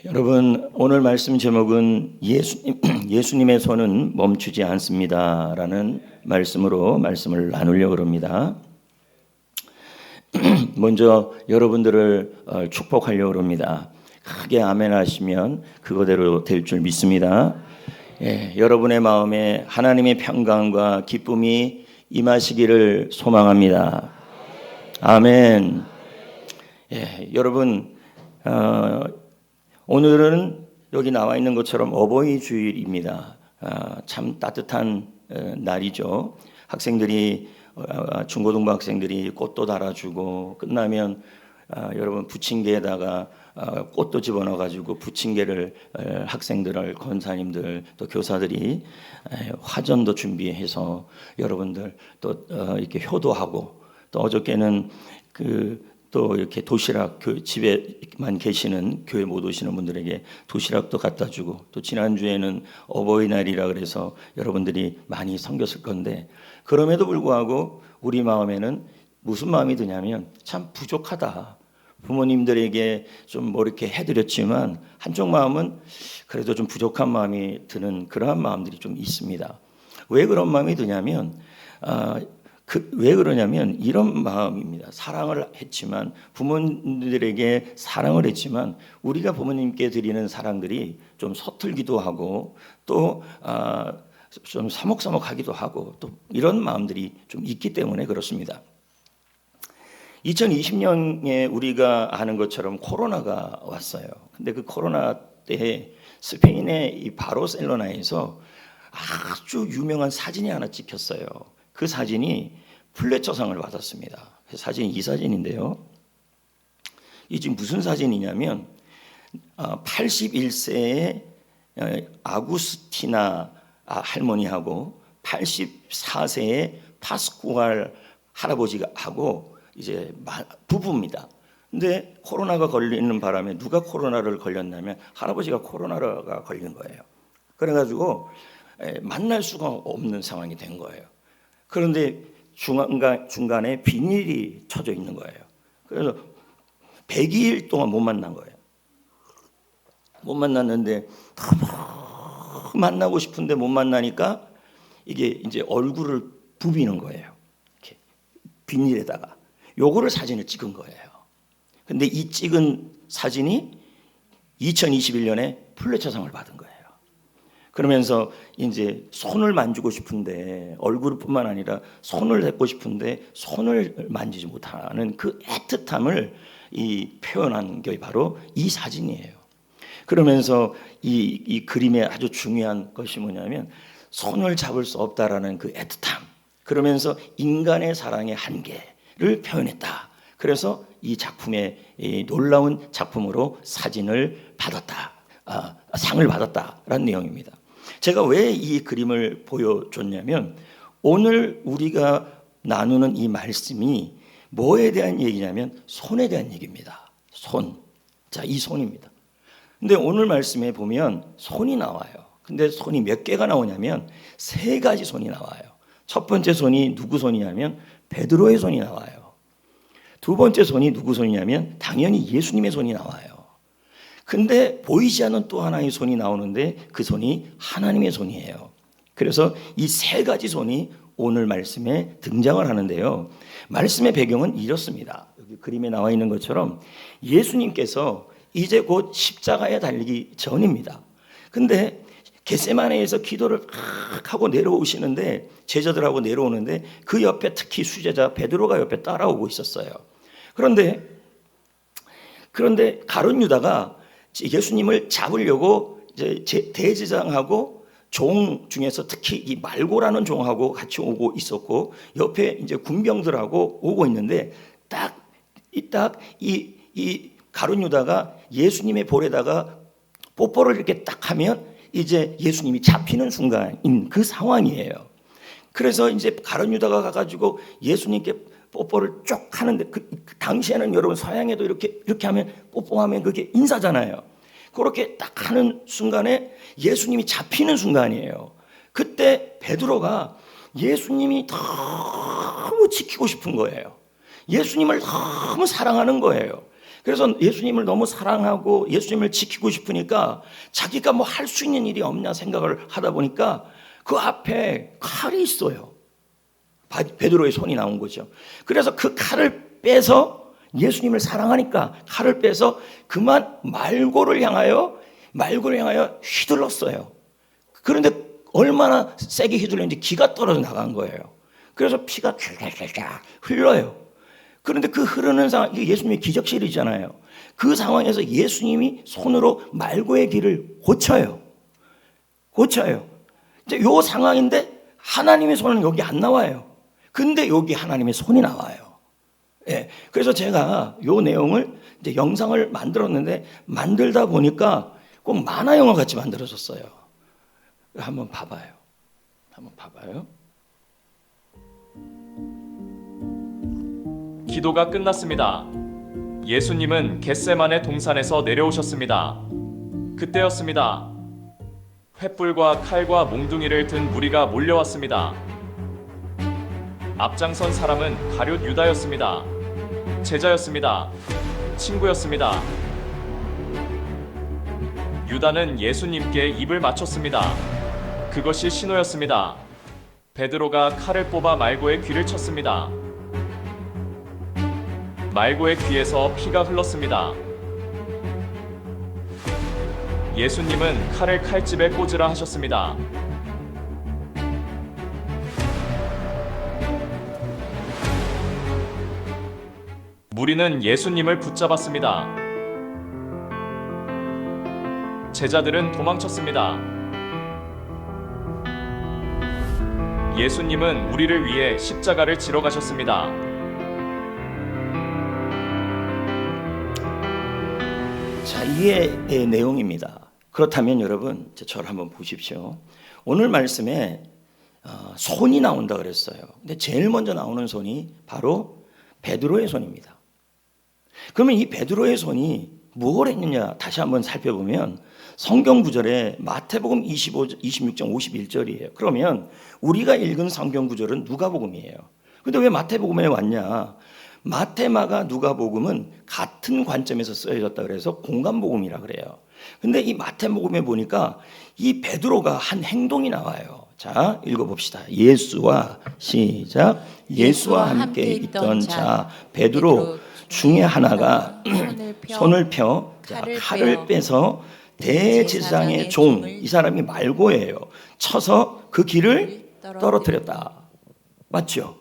여러분, 오늘 말씀 제목은 예수님의 손은 멈추지 않습니다 라는 말씀으로 말씀을 나누려고 합니다. 먼저 여러분들을 축복하려고 합니다. 크게 아멘 하시면 그거대로 될 줄 믿습니다. 여러분의 마음에 하나님의 평강과 기쁨이 임하시기를 소망합니다. 아멘. 여러분, 오늘은 여기 나와 있는 것처럼 어버이 주일입니다. 참 따뜻한 날이죠. 학생들이 중고등부 학생들이 꽃도 달아주고 끝나면 여러분 부침개에다가 꽃도 집어넣어 가지고 부침개를 학생들, 권사님들 또 교사들이 화전도 준비해서 여러분들 또 이렇게 효도하고 또 어저께는 또 이렇게 도시락 집에만 계시는 교회 못 오시는 분들에게 도시락도 갖다 주고 또 지난주에는 어버이날이라 그래서 여러분들이 많이 섬겼을 건데 그럼에도 불구하고 우리 마음에는 무슨 마음이 드냐면 참 부족하다. 부모님들에게 좀 뭐 이렇게 해드렸지만 한쪽 마음은 그래도 좀 부족한 마음이 드는 그러한 마음들이 좀 있습니다. 왜 그런 마음이 드냐면 왜 그러냐면 이런 마음입니다. 사랑을 했지만 부모님들에게 사랑을 했지만 우리가 부모님께 드리는 사랑들이 좀 서툴기도 하고 또 좀 사목사목하기도 하고 또 이런 마음들이 좀 있기 때문에 그렇습니다. 2020년에 우리가 아는 것처럼 코로나가 왔어요. 근데 그 코로나 때 스페인의 이 바르셀로나에서 아주 유명한 사진이 하나 찍혔어요. 그 사진이 플래처상을 받았습니다. 그 사진이 이 사진인데요. 이 지금 무슨 사진이냐면 81세의 아구스티나 할머니하고 84세의 파스쿠알 할아버지가 하고 이제 부부입니다. 근데 코로나가 걸리는 바람에 누가 코로나를 걸렸냐면 할아버지가 코로나가 걸린 거예요. 그래가지고 만날 수가 없는 상황이 된 거예요. 그런데 중간에 비닐이 쳐져 있는 거예요. 그래서 102일 동안 못 만난 거예요. 못 만났는데 만나고 싶은데 못 만나니까 이게 이제 얼굴을 부비는 거예요. 이렇게 비닐에다가 요거를 사진을 찍은 거예요. 근데 이 찍은 사진이 2021년에 플래처상을 받은 거예요. 그러면서 이제 손을 만지고 싶은데 얼굴뿐만 아니라 손을 댔고 싶은데 손을 만지지 못하는 그 애틋함을 표현한 게 바로 이 사진이에요. 그러면서 이 그림의 아주 중요한 것이 뭐냐면 손을 잡을 수 없다라는 그 애틋함. 그러면서 인간의 사랑의 한계를 표현했다. 그래서 이 작품의 놀라운 작품으로 사진을 받았다. 상을 받았다라는 내용입니다. 제가 왜 이 그림을 보여줬냐면 오늘 우리가 나누는 이 말씀이 뭐에 대한 얘기냐면 손에 대한 얘기입니다. 손. 자, 이 손입니다. 근데 오늘 말씀에 보면 손이 나와요. 근데 손이 몇 개가 나오냐면 3가지 손이 나와요. 첫 번째 손이 누구 손이냐면 베드로의 손이 나와요. 두 번째 손이 누구 손이냐면 당연히 예수님의 손이 나와요. 근데 보이지 않는 또 하나의 손이 나오는데 그 손이 하나님의 손이에요. 그래서 이 3가지 손이 오늘 말씀에 등장을 하는데요. 말씀의 배경은 이렇습니다. 여기 그림에 나와 있는 것처럼 예수님께서 이제 곧 십자가에 달리기 전입니다. 근데 겟세마네에서 기도를 하고 내려오시는데 제자들하고 내려오는데 그 옆에 특히 수제자 베드로가 옆에 따라오고 있었어요. 그런데 가룟 유다가 예수님을 잡으려고 이제 대제장하고 종 중에서 특히 이 말고라는 종하고 같이 오고 있었고 옆에 이제 군병들하고 오고 있는데 이 가룟 유다가 예수님의 볼에다가 뽀뽀를 이렇게 딱 하면 이제 예수님이 잡히는 순간인 그 상황이에요. 그래서 이제 가룟 유다가 가가지고 예수님께 뽀뽀를 쭉 하는데 그 당시에는 여러분 서양에도 이렇게 하면 뽀뽀하면 그게 인사잖아요. 그렇게 딱 하는 순간에 예수님이 잡히는 순간이에요. 그때 베드로가 예수님이 너무 지키고 싶은 거예요. 예수님을 너무 사랑하는 거예요. 그래서 예수님을 너무 사랑하고 예수님을 지키고 싶으니까 자기가 뭐 할 수 있는 일이 없냐 생각을 하다 보니까 그 앞에 칼이 있어요. 베드로의 손이 나온 거죠. 그래서 그 칼을 빼서 예수님을 사랑하니까 칼을 빼서 그만 말고를 향하여 휘둘렀어요. 그런데 얼마나 세게 휘둘렀는지 기가 떨어져 나간 거예요. 그래서 피가 쫙쫙쫙 흘러요. 그런데 그 흐르는 상황, 이게 예수님의 기적실이잖아요. 그 상황에서 예수님이 손으로 말고의 길을 고쳐요. 이제 요 상황인데 하나님의 손은 여기 안 나와요. 근데 여기 하나님의 손이 나와요. 예. 그래서 제가 요 내용을 이제 영상을 만들었는데 만들다 보니까 꼭 만화 영화 같이 만들어졌어요. 한번 봐봐요. 기도가 끝났습니다. 예수님은 겟세마네 동산에서 내려오셨습니다. 그때였습니다. 횃불과 칼과 몽둥이를 든 무리가 몰려왔습니다. 앞장선 사람은 가룟 유다였습니다. 제자였습니다. 친구였습니다. 유다는 예수님께 입을 맞췄습니다. 그것이 신호였습니다. 베드로가 칼을 뽑아 말고의 귀를 쳤습니다. 말고의 귀에서 피가 흘렀습니다. 예수님은 칼을 칼집에 꽂으라 하셨습니다. 무리는 예수님을 붙잡았습니다. 제자들은 도망쳤습니다. 예수님은 우리를 위해 십자가를 지러 가셨습니다. 자, 이게 내용입니다. 그렇다면 여러분, 저를 한번 보십시오. 오늘 말씀에 손이 나온다 그랬어요. 근데 제일 먼저 나오는 손이 바로 베드로의 손입니다. 그러면 이 베드로의 손이 뭘 했느냐 다시 한번 살펴보면 성경 구절에 마태복음 26장 51절이에요. 그러면 우리가 읽은 성경 구절은 누가복음이에요. 근데 왜 마태복음에 왔냐? 마태, 마가, 누가복음은 같은 관점에서 쓰여졌다 그래서 공간복음이라 그래요. 근데 이 마태복음에 보니까 이 베드로가 한 행동이 나와요. 자, 읽어봅시다. 예수와 함께 있던 자 베드로 중에 하나가 손을 펴 칼을 빼서 대제사장의 종, 이 사람이 말고예요, 쳐서 그 길을 떨어뜨렸다. 맞죠?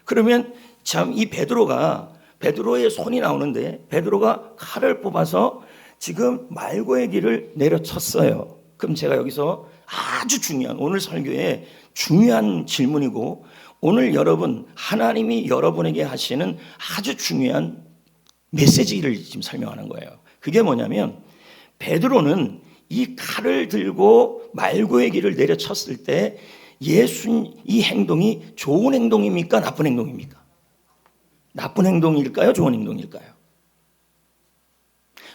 그러면 참 이 베드로의 손이 나오는데 베드로가 칼을 뽑아서 지금 말고의 길을 내려쳤어요. 그럼 제가 여기서 아주 중요한, 오늘 설교에 중요한 질문이고 오늘 여러분, 하나님이 여러분에게 하시는 아주 중요한 메시지를 지금 설명하는 거예요. 그게 뭐냐면 베드로는 이 칼을 들고 말고의 길을 내려쳤을 때 이 행동이 좋은 행동입니까? 나쁜 행동입니까? 나쁜 행동일까요? 좋은 행동일까요?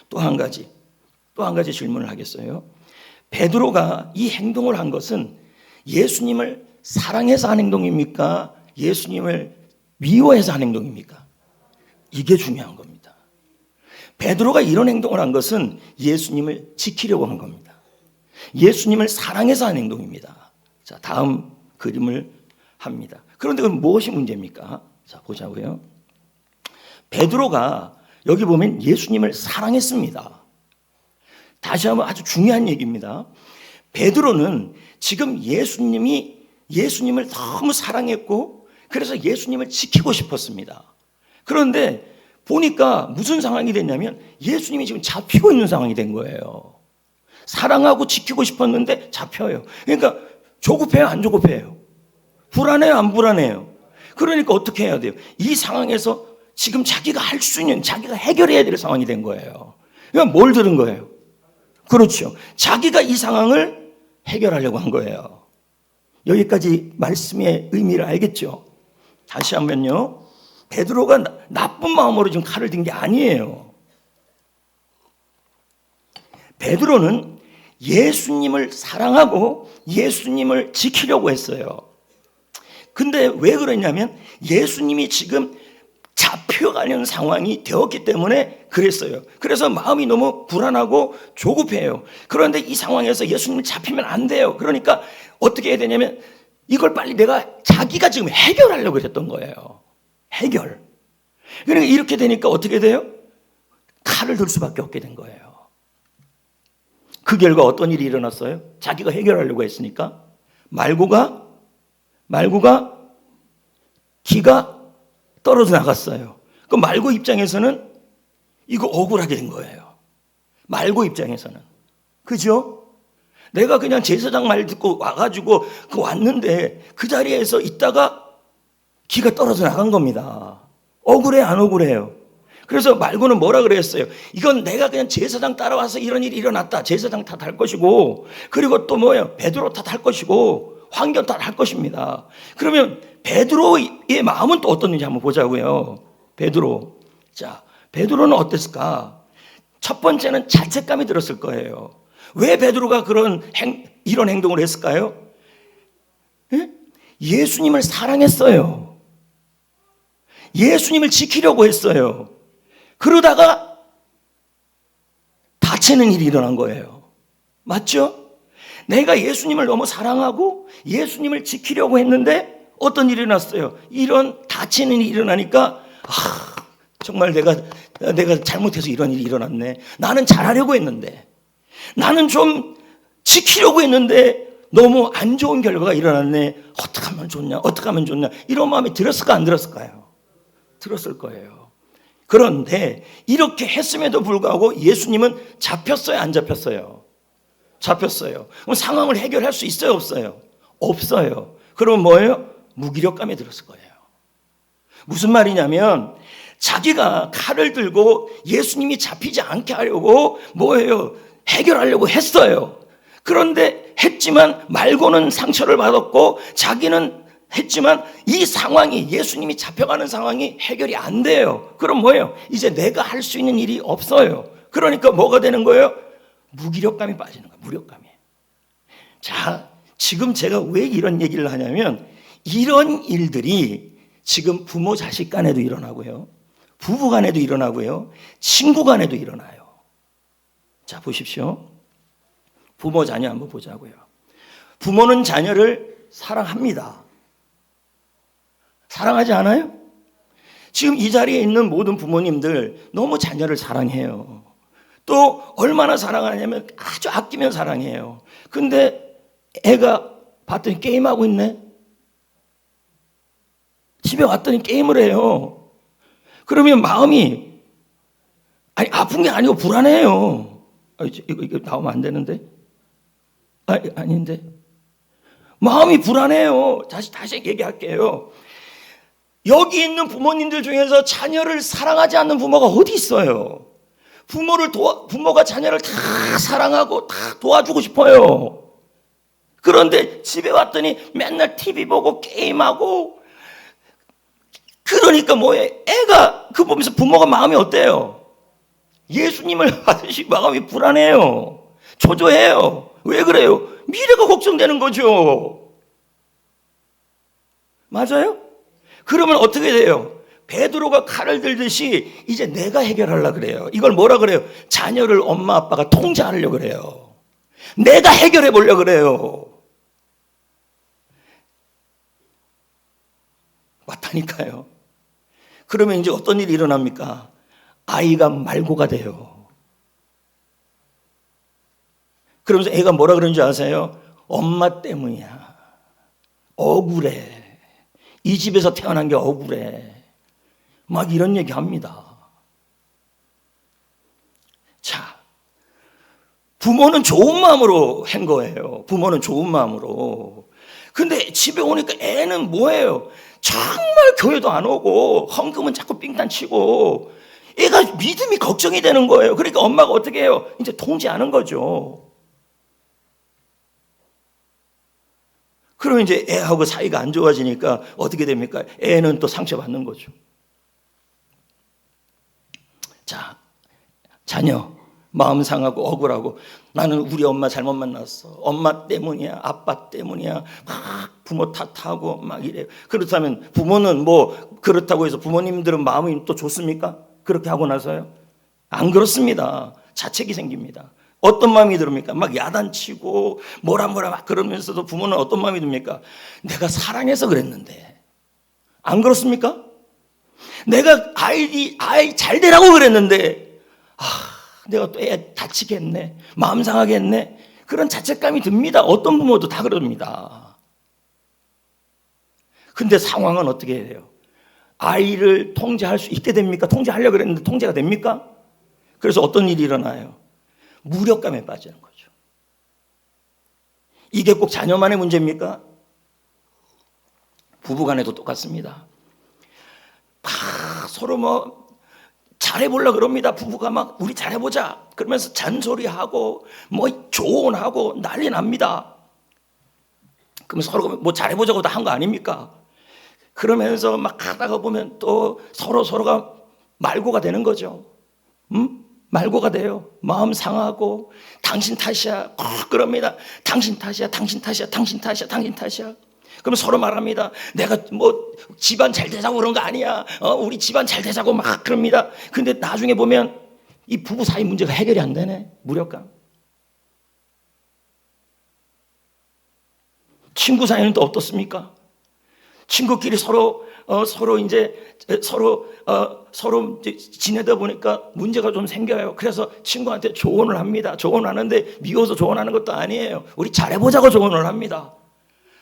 또 한 가지 질문을 하겠어요. 베드로가 이 행동을 한 것은 예수님을 사랑해서 한 행동입니까? 예수님을 미워해서 한 행동입니까? 이게 중요한 겁니다. 베드로가 이런 행동을 한 것은 예수님을 지키려고 한 겁니다. 예수님을 사랑해서 한 행동입니다. 자, 다음 그림을 합니다. 그런데 그럼 무엇이 문제입니까? 자, 보자고요. 베드로가 여기 보면 예수님을 사랑했습니다. 다시 한번 아주 중요한 얘기입니다. 베드로는 지금 예수님을 너무 사랑했고 그래서 예수님을 지키고 싶었습니다. 그런데 보니까 무슨 상황이 됐냐면 예수님이 지금 잡히고 있는 상황이 된 거예요. 사랑하고 지키고 싶었는데 잡혀요. 그러니까 조급해요, 안 조급해요? 불안해요, 안 불안해요? 그러니까 어떻게 해야 돼요? 이 상황에서 지금 자기가 할 수 있는, 자기가 해결해야 될 상황이 된 거예요. 그러니까 뭘 들은 거예요? 그렇죠. 자기가 이 상황을 해결하려고 한 거예요. 여기까지 말씀의 의미를 알겠죠? 다시 한번요. 베드로가 나쁜 마음으로 지금 칼을 든 게 아니에요. 베드로는 예수님을 사랑하고 예수님을 지키려고 했어요. 근데 왜 그러냐면 예수님이 지금 잡혀 잡혀가는 상황이 되었기 때문에 그랬어요. 그래서 마음이 너무 불안하고 조급해요. 그런데 이 상황에서 예수님을 잡히면 안 돼요. 그러니까 어떻게 해야 되냐면 이걸 빨리 자기가 지금 해결하려고 했던 거예요. 해결. 그러니까 이렇게 되니까 어떻게 돼요? 칼을 들 수밖에 없게 된 거예요. 그 결과 어떤 일이 일어났어요? 자기가 해결하려고 했으니까 말고가 기가 떨어져 나갔어요. 그 말고 입장에서는 이거 억울하게 된 거예요. 말고 입장에서는. 그죠? 내가 그냥 제사장 말 듣고 와가지고 왔는데 그 자리에서 있다가 기가 떨어져 나간 겁니다. 억울해, 안 억울해요? 그래서 말고는 뭐라 그랬어요? 이건 내가 그냥 제사장 따라와서 이런 일이 일어났다. 제사장 탓할 것이고, 그리고 또 뭐예요? 베드로 탓할 것이고, 환경 탓할 것입니다. 그러면 베드로의 마음은 또 어떻는지 한번 보자고요. 베드로. 자, 베드로는 어땠을까? 첫 번째는 자책감이 들었을 거예요. 왜 베드로가 이런 행동을 했을까요? 예? 예수님을 사랑했어요. 예수님을 지키려고 했어요. 그러다가 다치는 일이 일어난 거예요. 맞죠? 내가 예수님을 너무 사랑하고 예수님을 지키려고 했는데 어떤 일이 일어났어요? 이런 다치는 일이 일어나니까 정말 내가 잘못해서 이런 일이 일어났네. 나는 잘하려고 했는데, 나는 좀 지키려고 했는데 너무 안 좋은 결과가 일어났네. 어떻게 하면 좋냐? 이런 마음이 들었을까 안 들었을까요? 들었을 거예요. 그런데 이렇게 했음에도 불구하고 예수님은 잡혔어요, 안 잡혔어요? 잡혔어요. 그럼 상황을 해결할 수 있어요, 없어요? 없어요. 그러면 뭐예요? 무기력감이 들었을 거예요. 무슨 말이냐면 자기가 칼을 들고 예수님이 잡히지 않게 하려고 뭐예요? 해결하려고 했어요. 그런데 했지만 말고는 상처를 받았고 자기는 했지만 이 상황이, 예수님이 잡혀가는 상황이 해결이 안 돼요. 그럼 뭐예요? 이제 내가 할 수 있는 일이 없어요. 그러니까 뭐가 되는 거예요? 무기력감이 빠지는 거예요. 무력감이. 자, 지금 제가 왜 이런 얘기를 하냐면 이런 일들이 지금 부모 자식 간에도 일어나고요. 부부 간에도 일어나고요. 친구 간에도 일어나요. 자, 보십시오. 부모 자녀 한번 보자고요. 부모는 자녀를 사랑합니다. 사랑하지 않아요? 지금 이 자리에 있는 모든 부모님들 너무 자녀를 사랑해요. 또 얼마나 사랑하냐면 아주 아끼면 사랑해요. 근데 애가 봤더니 게임하고 있네. 집에 왔더니 게임을 해요. 그러면 마음이 아픈 게 아니고 불안해요. 이거 나오면 안 되는데? 아닌데? 마음이 불안해요. 다시 얘기할게요. 여기 있는 부모님들 중에서 자녀를 사랑하지 않는 부모가 어디 있어요? 부모가 자녀를 다 사랑하고 다 도와주고 싶어요. 그런데 집에 왔더니 맨날 TV 보고 게임하고, 그러니까 뭐예요? 애가 그 보면서 부모가 마음이 어때요? 예수님을 하듯이 마음이 불안해요. 초조해요. 왜 그래요? 미래가 걱정되는 거죠. 맞아요? 그러면 어떻게 돼요? 베드로가 칼을 들듯이 이제 내가 해결하려고 그래요. 이걸 뭐라 그래요? 자녀를 엄마 아빠가 통제하려고 그래요. 내가 해결해 보려고 그래요. 맞다니까요. 그러면 이제 어떤 일이 일어납니까? 아이가 말고가 돼요. 그러면서 애가 뭐라 그러는지 아세요? 엄마 때문이야. 억울해. 이 집에서 태어난 게 억울해. 막 이런 얘기 합니다. 자, 부모는 좋은 마음으로 한 거예요. 부모는 좋은 마음으로. 근데 집에 오니까 애는 뭐예요? 정말 교회도 안 오고 헌금은 자꾸 삥땅 치고 애가 믿음이 걱정이 되는 거예요. 그러니까 엄마가 어떻게 해요? 이제 통제하는 거죠. 그러면 이제 애하고 사이가 안 좋아지니까 어떻게 됩니까? 애는 또 상처받는 거죠. 자, 자녀 마음 상하고 억울하고 나는 우리 엄마 잘못 만났어. 엄마 때문이야. 아빠 때문이야. 막 부모 탓하고 막 이래요. 그렇다면 부모는 뭐 그렇다고 해서 부모님들은 마음이 또 좋습니까? 그렇게 하고 나서요? 안 그렇습니다. 자책이 생깁니다. 어떤 마음이 듭니까? 막 야단치고 뭐라 막 그러면서도 부모는 어떤 마음이 듭니까? 내가 사랑해서 그랬는데. 안 그렇습니까? 내가 아이 잘 되라고 그랬는데 내가 또 애 다치게 했네. 마음 상하게 했네. 그런 자책감이 듭니다. 어떤 부모도 다 그럽니다. 근데 상황은 어떻게 해요? 아이를 통제할 수 있게 됩니까? 통제하려고 그랬는데 통제가 됩니까? 그래서 어떤 일이 일어나요? 무력감에 빠지는 거죠. 이게 꼭 자녀만의 문제입니까? 부부간에도 똑같습니다. 서로 뭐 잘해보려고 그럽니다. 부부가 막 우리 잘해보자 그러면서 잔소리하고 뭐 조언하고 난리 납니다. 그러면 서로 뭐 잘해보자고 다 한 거 아닙니까? 그러면서 막 하다가 보면 또 서로가 말고가 되는 거죠. 말고가 돼요. 마음 상하고 당신 탓이야 그럽니다. 당신 탓이야. 그럼 서로 말합니다. 내가 뭐 집안 잘 되자고 그런 거 아니야. 우리 집안 잘 되자고 막 그럽니다. 근데 나중에 보면 이 부부 사이 문제가 해결이 안 되네. 무력감. 친구 사이는 또 어떻습니까? 친구끼리 서로 지내다 보니까 문제가 좀 생겨요. 그래서 친구한테 조언을 합니다. 조언하는데 미워서 조언하는 것도 아니에요. 우리 잘해보자고 조언을 합니다.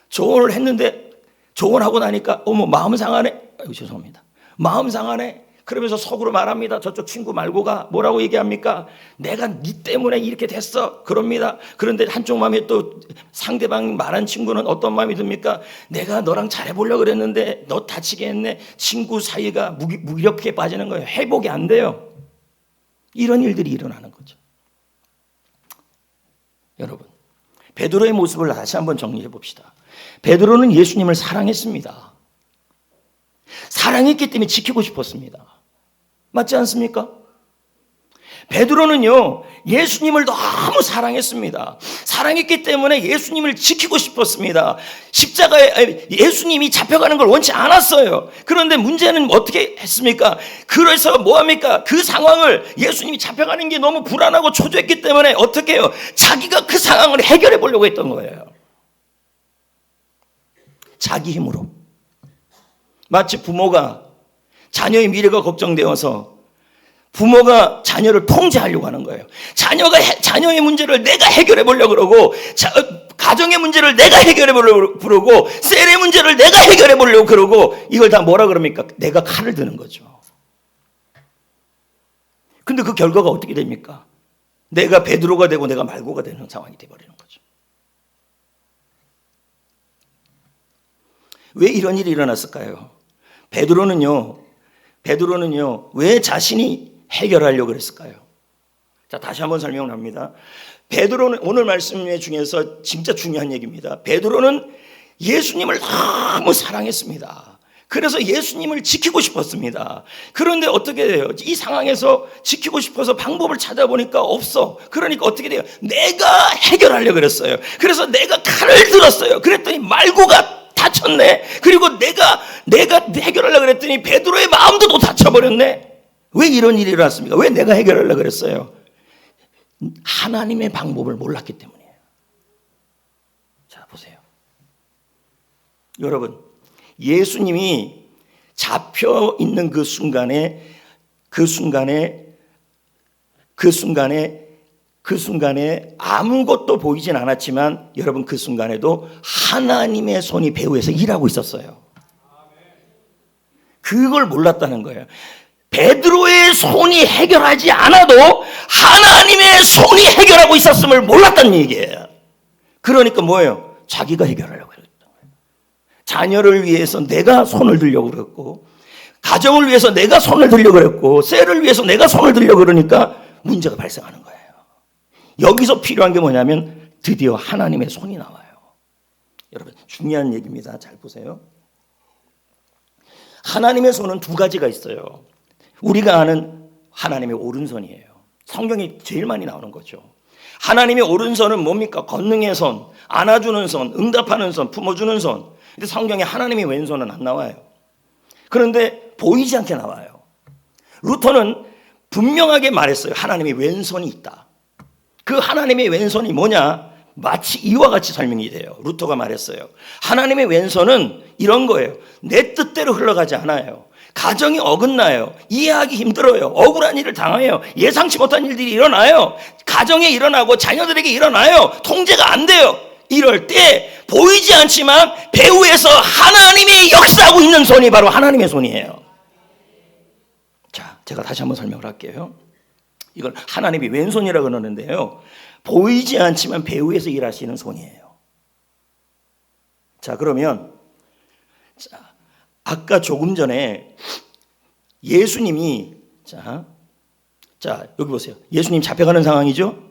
조언을 했는데 조언하고 나니까 어머 마음 상하네. 죄송합니다. 마음 상하네. 그러면서 속으로 말합니다. 저쪽 친구 말고가 뭐라고 얘기합니까? 내가 네 때문에 이렇게 됐어. 그럽니다. 그런데 한쪽 마음에 또 상대방 말한 친구는 어떤 마음이 듭니까? 내가 너랑 잘해보려고 그랬는데 너 다치게 했네. 친구 사이가 무력하게 빠지는 거예요. 회복이 안 돼요. 이런 일들이 일어나는 거죠. 여러분, 베드로의 모습을 다시 한번 정리해 봅시다. 베드로는 예수님을 사랑했습니다. 사랑했기 때문에 지키고 싶었습니다. 맞지 않습니까? 베드로는요, 예수님을 너무 사랑했습니다. 사랑했기 때문에 예수님을 지키고 싶었습니다. 십자가에 예수님이 잡혀가는 걸 원치 않았어요. 그런데 문제는 어떻게 했습니까? 그래서 뭐합니까? 그 상황을 예수님이 잡혀가는 게 너무 불안하고 초조했기 때문에 어떻게 해요? 자기가 그 상황을 해결해 보려고 했던 거예요. 자기 힘으로. 마치 부모가 자녀의 미래가 걱정되어서 부모가 자녀를 통제하려고 하는 거예요. 자녀의 문제를 내가 해결해 보려고 그러고, 가정의 문제를 내가 해결해 보려고 그러고, 셀의 문제를 내가 해결해 보려고 그러고, 이걸 다 뭐라 그럽니까? 내가 칼을 드는 거죠. 근데 그 결과가 어떻게 됩니까? 내가 베드로가 되고 내가 말고가 되는 상황이 되어버리는 거죠. 왜 이런 일이 일어났을까요? 베드로는요, 왜 자신이 해결하려고 그랬을까요? 자, 다시 한번 설명을 합니다. 베드로는 오늘 말씀 중에서 진짜 중요한 얘기입니다. 베드로는 예수님을 너무 사랑했습니다. 그래서 예수님을 지키고 싶었습니다. 그런데 어떻게 돼요? 이 상황에서 지키고 싶어서 방법을 찾아보니까 없어. 그러니까 어떻게 돼요? 내가 해결하려고 그랬어요. 그래서 내가 칼을 들었어요. 그랬더니 말고가 다쳤네. 그리고 내가 해결하려고 그랬더니 베드로의 마음도 또 다쳐버렸네. 왜 이런 일이 일어났습니까? 왜 내가 해결하려고 그랬어요? 하나님의 방법을 몰랐기 때문이에요. 자, 보세요. 여러분, 예수님이 잡혀 있는 그 순간에 아무것도 보이진 않았지만 여러분, 그 순간에도 하나님의 손이 배후에서 일하고 있었어요. 그걸 몰랐다는 거예요. 베드로의 손이 해결하지 않아도 하나님의 손이 해결하고 있었음을 몰랐다는 얘기예요. 그러니까 뭐예요? 자기가 해결하려고 했던 거예요. 자녀를 위해서 내가 손을 들려고 그랬고, 가정을 위해서 내가 손을 들려고 그랬고, 셀을 위해서 내가 손을 들려고 그러니까 문제가 발생하는 거예요. 여기서 필요한 게 뭐냐면 드디어 하나님의 손이 나와요. 여러분, 중요한 얘기입니다. 잘 보세요. 하나님의 손은 두 가지가 있어요. 우리가 아는 하나님의 오른손이에요. 성경이 제일 많이 나오는 거죠. 하나님의 오른손은 뭡니까? 권능의 손, 안아주는 손, 응답하는 손, 품어주는 손. 근데 성경에 하나님의 왼손은 안 나와요. 그런데 보이지 않게 나와요. 루터는 분명하게 말했어요. 하나님의 왼손이 있다. 그 하나님의 왼손이 뭐냐? 마치 이와 같이 설명이 돼요. 루터가 말했어요. 하나님의 왼손은 이런 거예요. 내 뜻대로 흘러가지 않아요. 가정이 어긋나요. 이해하기 힘들어요. 억울한 일을 당해요. 예상치 못한 일들이 일어나요. 가정에 일어나고 자녀들에게 일어나요. 통제가 안 돼요. 이럴 때 보이지 않지만 배후에서 하나님이 역사하고 있는 손이 바로 하나님의 손이에요. 자, 제가 다시 한번 설명을 할게요. 이걸 하나님이 왼손이라고 그러는데요. 보이지 않지만 배후에서 일하시는 손이에요. 자, 그러면 아까 조금 전에 예수님이 자 여기 보세요. 예수님 잡혀가는 상황이죠?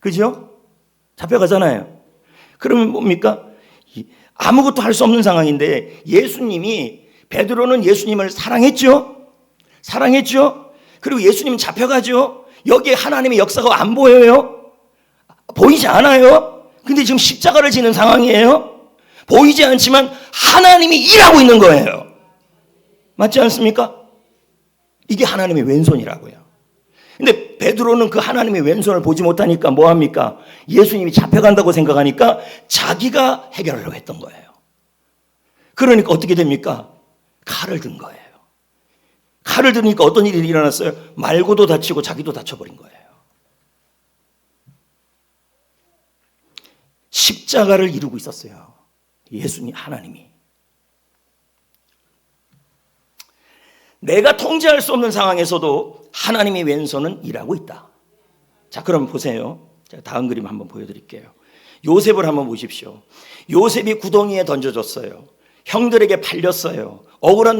그죠? 잡혀가잖아요. 그러면 뭡니까? 아무것도 할 수 없는 상황인데 예수님이 베드로는 예수님을 사랑했죠? 사랑했죠? 그리고 예수님은 잡혀가죠? 여기에 하나님의 역사가 안 보여요? 보이지 않아요? 근데 지금 십자가를 지는 상황이에요? 보이지 않지만 하나님이 일하고 있는 거예요. 맞지 않습니까? 이게 하나님의 왼손이라고요. 근데 베드로는 그 하나님의 왼손을 보지 못하니까 뭐합니까? 예수님이 잡혀간다고 생각하니까 자기가 해결하려고 했던 거예요. 그러니까 어떻게 됩니까? 칼을 든 거예요. 칼을 드니까 어떤 일이 일어났어요? 말고도 다치고 자기도 다쳐버린 거예요. 십자가를 이루고 있었어요. 예수님, 하나님이. 내가 통제할 수 없는 상황에서도 하나님의 왼손은 일하고 있다. 자, 그럼 보세요. 제가 다음 그림 한번 보여드릴게요. 요셉을 한번 보십시오. 요셉이 구덩이에 던져졌어요. 형들에게 팔렸어요. 억울한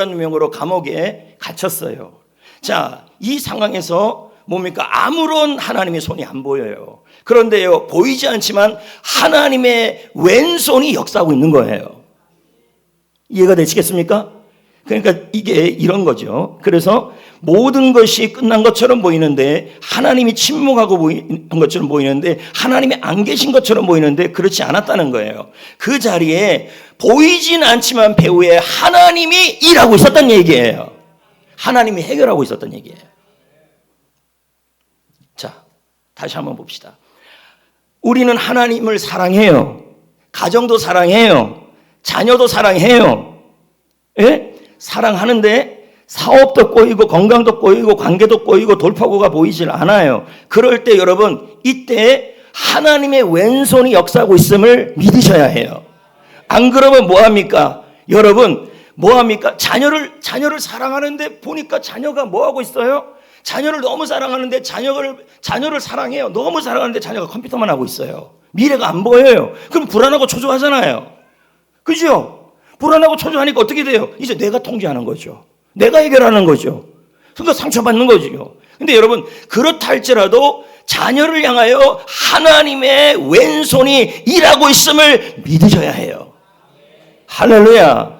누명으로 감옥에 갇혔어요. 자, 이 상황에서 뭡니까? 아무런 하나님의 손이 안 보여요. 그런데요, 보이지 않지만 하나님의 왼손이 역사하고 있는 거예요. 이해가 되시겠습니까? 그러니까 이게 이런 거죠. 그래서 모든 것이 끝난 것처럼 보이는데 하나님이 침묵하고 보이는 것처럼 보이는데 하나님이 안 계신 것처럼 보이는데 그렇지 않았다는 거예요. 그 자리에 보이진 않지만 배후에 하나님이 일하고 있었단 얘기예요. 하나님이 해결하고 있었단 얘기예요. 자, 다시 한번 봅시다. 우리는 하나님을 사랑해요. 가정도 사랑해요. 자녀도 사랑해요. 예? 사랑하는데 사업도 꼬이고 건강도 꼬이고 관계도 꼬이고 돌파구가 보이질 않아요. 그럴 때 여러분, 이때 하나님의 왼손이 역사하고 있음을 믿으셔야 해요. 안 그러면 뭐합니까? 여러분, 뭐합니까? 자녀를 사랑하는데 보니까 자녀가 뭐하고 있어요? 자녀를 너무 사랑하는데 자녀를 사랑해요. 너무 사랑하는데 자녀가 컴퓨터만 하고 있어요. 미래가 안 보여요. 그럼 불안하고 초조하잖아요. 그죠? 불안하고 초조하니까 어떻게 돼요? 이제 내가 통제하는 거죠. 내가 해결하는 거죠. 그러니까 상처받는 거죠. 근데 여러분, 그렇다 할지라도 자녀를 향하여 하나님의 왼손이 일하고 있음을 믿으셔야 해요. 할렐루야.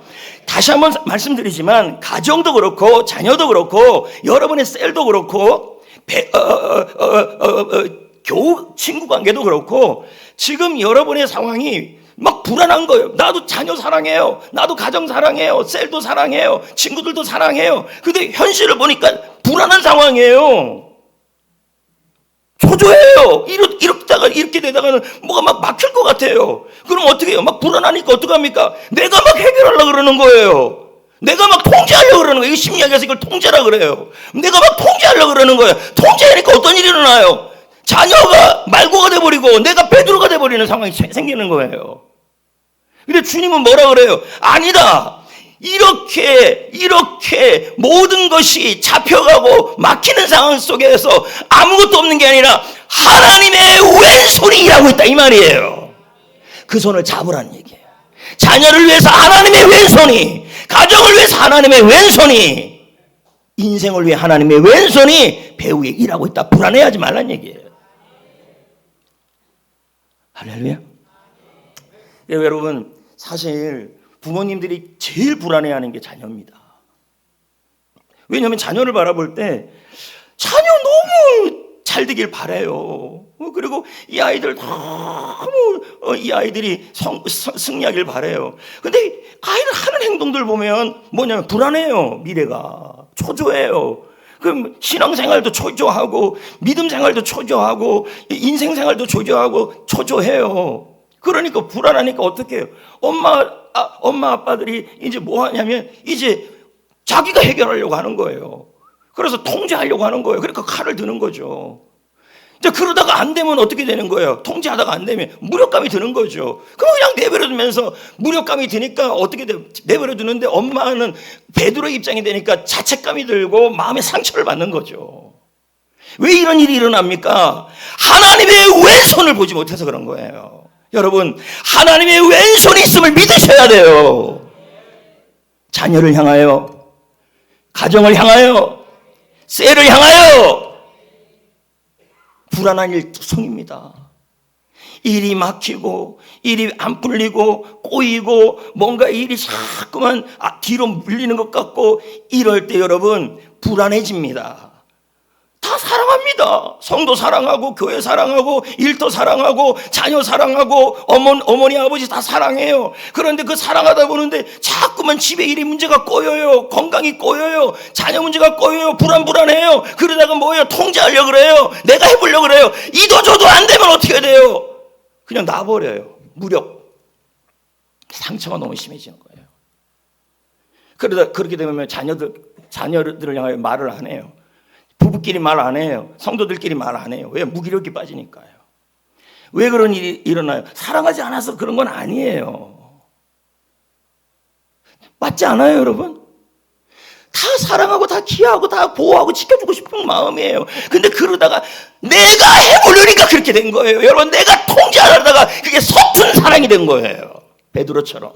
다시 한번 말씀드리지만 가정도 그렇고 자녀도 그렇고 여러분의 셀도 그렇고 친구 관계도 그렇고 지금 여러분의 상황이 막 불안한 거예요. 나도 자녀 사랑해요. 나도 가정 사랑해요. 셀도 사랑해요. 친구들도 사랑해요. 근데 현실을 보니까 불안한 상황이에요. 초조해요. 이렇게 되다가는 뭐가 막 막힐 것 같아요. 그럼 어떻게 해요? 막 불안하니까 어떡합니까? 내가 막 해결하려고 그러는 거예요. 내가 막 통제하려고 그러는 거예요. 심리학에서 이걸 통제라 그래요. 내가 막 통제하려고 그러는 거예요. 통제하니까 어떤 일이 일어나요? 자녀가 말고가 돼버리고 내가 베드로가 돼버리는 상황이 생기는 거예요. 근데 주님은 뭐라 그래요? 아니다. 이렇게 모든 것이 잡혀가고 막히는 상황 속에서 아무것도 없는 게 아니라 하나님의 왼손이 일하고 있다 이 말이에요. 그 손을 잡으라는 얘기예요. 자녀를 위해서 하나님의 왼손이, 가정을 위해서 하나님의 왼손이, 인생을 위해 하나님의 왼손이 배후에 일하고 있다. 불안해하지 말란 얘기예요. 할렐루야. 여러분, 사실 부모님들이 제일 불안해하는 게 자녀입니다. 왜냐하면 자녀를 바라볼 때 자녀 너무 잘 되길 바라요. 그리고 이 아이들 너무 이 아이들이 승리하길 바래요. 근데 아이들 하는 행동들 보면 뭐냐면 불안해요. 미래가 초조해요. 그럼 신앙생활도 초조하고 믿음 생활도 초조하고 인생 생활도 초조하고 초조해요. 그러니까 불안하니까 어떻게 해요? 엄마 아빠들이 이제 뭐 하냐면 이제 자기가 해결하려고 하는 거예요. 그래서 통제하려고 하는 거예요. 그러니까 칼을 드는 거죠. 이제 그러다가 안 되면 어떻게 되는 거예요? 통제하다가 안 되면 무력감이 드는 거죠. 그럼 그냥 내버려두면서 무력감이 드니까 어떻게 돼요? 내버려두는데 엄마는 베드로의 입장이 되니까 자책감이 들고 마음의 상처를 받는 거죠. 왜 이런 일이 일어납니까? 하나님의 왼손을 보지 못해서 그런 거예요. 여러분, 하나님의 왼손이 있음을 믿으셔야 돼요. 자녀를 향하여, 가정을 향하여, 셀을 향하여 불안한 일성입니다. 일이 막히고 일이 안 풀리고 꼬이고 뭔가 일이 자꾸만 뒤로 물리는 것 같고 이럴 때 여러분 불안해집니다. 다 사랑합니다. 성도 사랑하고 교회 사랑하고 일터 사랑하고 자녀 사랑하고 어머니 아버지 다 사랑해요. 그런데 그 사랑하다 보는데 자꾸만 집에 일이 문제가 꼬여요. 건강이 꼬여요. 자녀 문제가 꼬여요. 불안해요. 그러다가 뭐예요? 통제하려고 그래요. 내가 해보려고 그래요. 이도저도 안 되면 어떻게 돼요? 그냥 놔버려요. 무력. 상처가 너무 심해지는 거예요. 그러다 그렇게 되면 자녀들을 향하여 말을 안 해요. 부부끼리 말 안 해요. 성도들끼리 말 안 해요. 왜? 무기력이 빠지니까요. 왜 그런 일이 일어나요? 사랑하지 않아서 그런 건 아니에요. 맞지 않아요, 여러분? 다 사랑하고 다 기하고 다 보호하고 지켜주고 싶은 마음이에요. 근데 그러다가 내가 해보려니까 그렇게 된 거예요. 여러분, 내가 통제하려다가 그게 서툰 사랑이 된 거예요. 베드로처럼.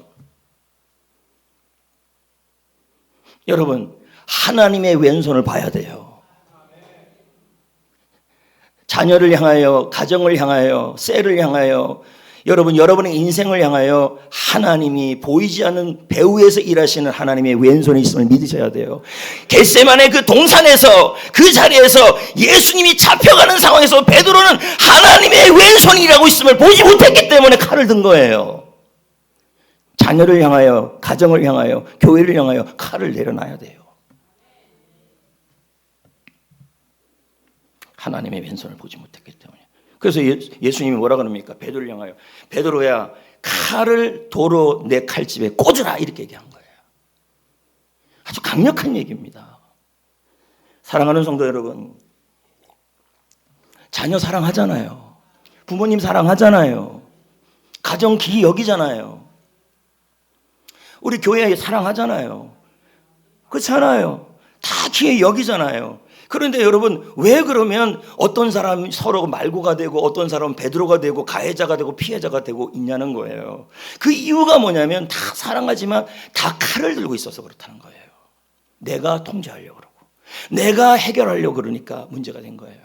여러분, 하나님의 왼손을 봐야 돼요. 자녀를 향하여, 가정을 향하여, 셀을 향하여, 여러분의 인생을 향하여 하나님이 보이지 않는 배후에서 일하시는 하나님의 왼손이 있음을 믿으셔야 돼요. 겟세마네 그 동산에서 그 자리에서 예수님이 잡혀가는 상황에서 베드로는 하나님의 왼손이 일하고 있음을 보지 못했기 때문에 칼을 든 거예요. 자녀를 향하여, 가정을 향하여, 교회를 향하여 칼을 내려놔야 돼요. 하나님의 왼손을 보지 못했기 때문에. 그래서 예수님이 뭐라 그럽니까? 베드로를 향하여 베드로야 칼을 도로 내 칼집에 꽂으라 이렇게 얘기한 거예요. 아주 강력한 얘기입니다. 사랑하는 성도 여러분, 자녀 사랑하잖아요. 부모님 사랑하잖아요. 가정 귀히 여기잖아요. 우리 교회 사랑하잖아요. 그렇잖아요. 다 귀히 여기잖아요. 그런데 여러분, 왜 그러면 어떤 사람이 서로 말고가 되고 어떤 사람은 베드로가 되고 가해자가 되고 피해자가 되고 있냐는 거예요. 그 이유가 뭐냐면 다 사랑하지만 다 칼을 들고 있어서 그렇다는 거예요. 내가 통제하려고 그러고 내가 해결하려고 그러니까 문제가 된 거예요.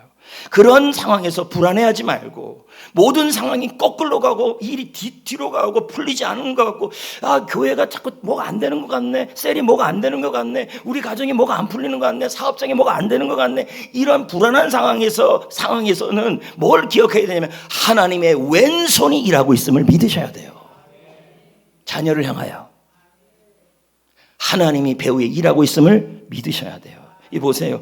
그런 상황에서 불안해하지 말고 모든 상황이 거꾸로 가고 일이 뒤로 가고 풀리지 않은 것 같고 교회가 자꾸 뭐가 안 되는 것 같네, 셀이 뭐가 안 되는 것 같네, 우리 가정이 뭐가 안 풀리는 것 같네, 사업장이 뭐가 안 되는 것 같네, 이런 불안한 상황에서는 뭘 기억해야 되냐면 하나님의 왼손이 일하고 있음을 믿으셔야 돼요. 자녀를 향하여 하나님이 배후에 일하고 있음을 믿으셔야 돼요. 이 보세요.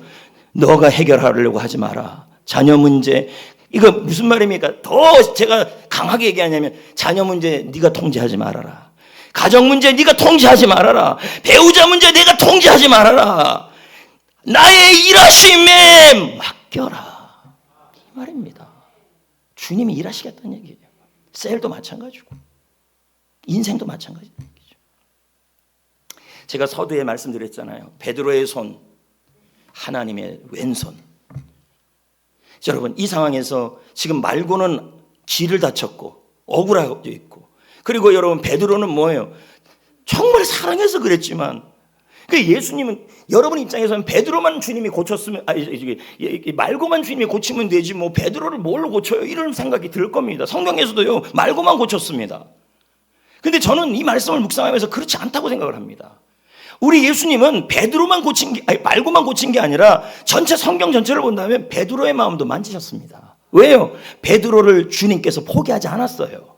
너가 해결하려고 하지 마라. 자녀 문제, 이거 무슨 말입니까? 더 제가 강하게 얘기하냐면 자녀 문제 네가 통제하지 말아라. 가정 문제 네가 통제하지 말아라. 배우자 문제 네가 통제하지 말아라. 나의 일하심에 맡겨라. 이 말입니다. 주님이 일하시겠다는 얘기예요. 셀도 마찬가지고 인생도 마찬가지죠. 제가 서두에 말씀드렸잖아요. 베드로의 손, 하나님의 왼손. 여러분, 이 상황에서 지금 말고는 귀를 다쳤고 억울하고 있고, 그리고 여러분 베드로는 뭐예요? 정말 사랑해서 그랬지만 예수님은 여러분 입장에서는 베드로만 주님이 고쳤으면 말고만 주님이 고치면 되지 뭐 베드로를 뭘로 고쳐요? 이런 생각이 들 겁니다. 성경에서도요 말고만 고쳤습니다. 근데 저는 이 말씀을 묵상하면서 그렇지 않다고 생각을 합니다. 우리 예수님은 말고만 고친 게 아니라 전체 성경 전체를 본다면 베드로의 마음도 만지셨습니다. 왜요? 베드로를 주님께서 포기하지 않았어요.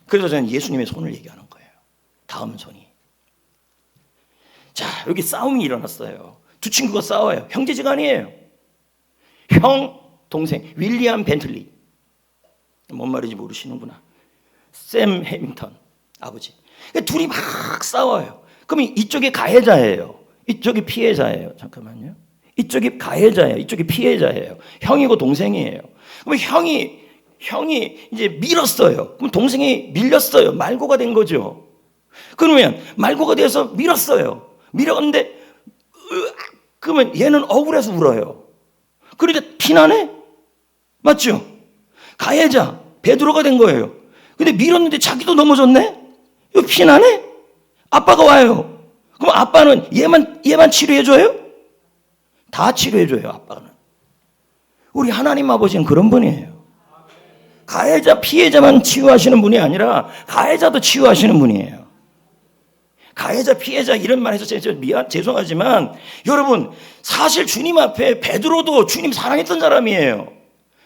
그래서 저는 예수님의 손을 얘기하는 거예요. 다음 손이. 자, 여기 싸움이 일어났어요. 두 친구가 싸워요. 형제지간이에요. 형, 동생, 윌리엄 벤틀리. 뭔 말인지 모르시는구나. 샘 해밍턴, 아버지. 둘이 막 싸워요. 그러면 이쪽이 가해자예요. 이쪽이 피해자예요. 잠깐만요. 이쪽이 가해자예요. 이쪽이 피해자예요. 형이고 동생이에요. 그럼 형이 이제 밀었어요. 그럼 동생이 밀렸어요. 말고가 된 거죠. 그러면 말고가 돼서 밀었어요. 밀었는데 그러면 얘는 억울해서 울어요. 그러니까 피나네? 맞죠? 가해자 베드로가 된 거예요. 근데 밀었는데 자기도 넘어졌네? 이거 피나네? 아빠가 와요. 그럼 아빠는 얘만 치료해줘요? 다 치료해줘요, 아빠는. 우리 하나님 아버지는 그런 분이에요. 가해자, 피해자만 치유하시는 분이 아니라 가해자도 치유하시는 분이에요. 가해자, 피해자 이런 말 해서 죄송하지만 여러분 사실 주님 앞에 베드로도 주님 사랑했던 사람이에요.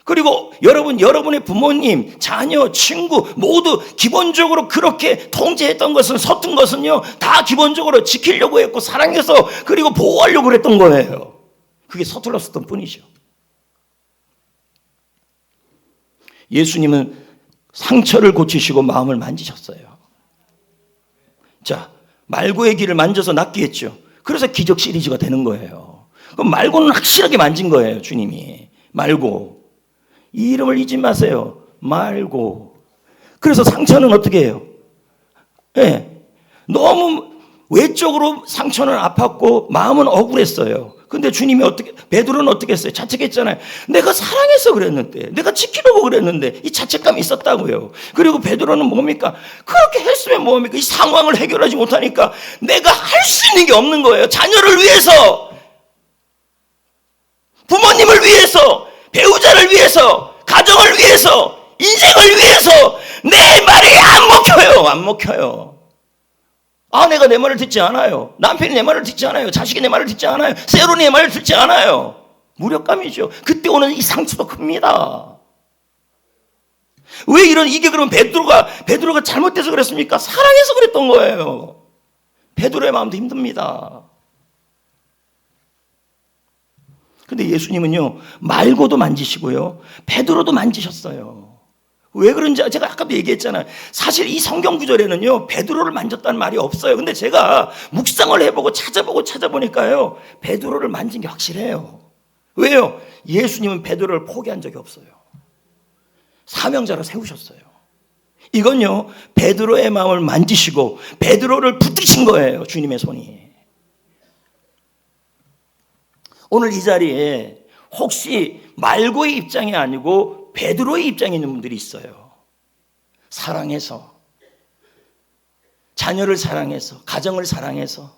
그리고 여러분의 부모님, 자녀, 친구 모두 기본적으로 그렇게 통제했던 것은 서툰 것은요 다 기본적으로 지키려고 했고 사랑해서 그리고 보호하려고 그랬던 거예요. 그게 서툴렀었던 뿐이죠. 예수님은 상처를 고치시고 마음을 만지셨어요. 자, 말고의 길을 만져서 낫게 했죠. 그래서 기적 시리즈가 되는 거예요. 그럼 말고는 확실하게 만진 거예요, 주님이. 말고. 이 이름을 잊지 마세요. 말고. 그래서 상처는 어떻게 해요? 네. 너무 외적으로 상처는 아팠고 마음은 억울했어요. 근데 주님이 베드로는 어떻게 했어요? 자책했잖아요. 내가 사랑해서 그랬는데, 내가 지키려고 그랬는데, 이 자책감이 있었다고요. 그리고 베드로는 뭡니까? 그렇게 했으면 뭡니까? 이 상황을 해결하지 못하니까 내가 할 수 있는 게 없는 거예요. 자녀를 위해서, 부모님을 위해서, 배우자를 위해서, 가정을 위해서, 인생을 위해서 내 말이 안 먹혀요. 아내가 내 말을 듣지 않아요. 남편이 내 말을 듣지 않아요. 자식이 내 말을 듣지 않아요. 세론이 내 말을 듣지 않아요. 무력감이죠. 그때 오는 이 상처도 큽니다. 왜 이게 그러면 베드로가 잘못돼서 그랬습니까? 사랑해서 그랬던 거예요. 베드로의 마음도 힘듭니다. 근데 예수님은요, 말고도 만지시고요, 베드로도 만지셨어요. 왜 그런지 제가 아까도 얘기했잖아요. 사실 이 성경 구절에는요, 베드로를 만졌다는 말이 없어요. 근데 제가 묵상을 해보고 찾아보니까요, 베드로를 만진 게 확실해요. 왜요? 예수님은 베드로를 포기한 적이 없어요. 사명자로 세우셨어요. 이건요, 베드로의 마음을 만지시고 베드로를 붙드신 거예요, 주님의 손이. 오늘 이 자리에 혹시 말고의 입장이 아니고 베드로의 입장에 있는 분들이 있어요. 사랑해서, 자녀를 사랑해서, 가정을 사랑해서,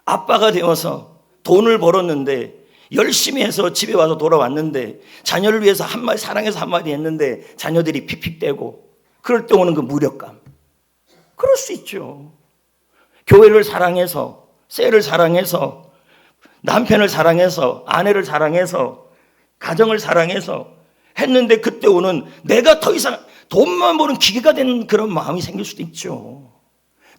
아빠가 되어서 돈을 벌었는데 열심히 해서 집에 와서 돌아왔는데 자녀를 위해서 한마디, 사랑해서 한마디 했는데 자녀들이 픽픽대고 그럴 때 오는 그 무력감. 그럴 수 있죠. 교회를 사랑해서, 셀을 사랑해서, 남편을 사랑해서, 아내를 사랑해서, 가정을 사랑해서 했는데 그때 오는 내가 더 이상 돈만 버는 기계가 된 그런 마음이 생길 수도 있죠.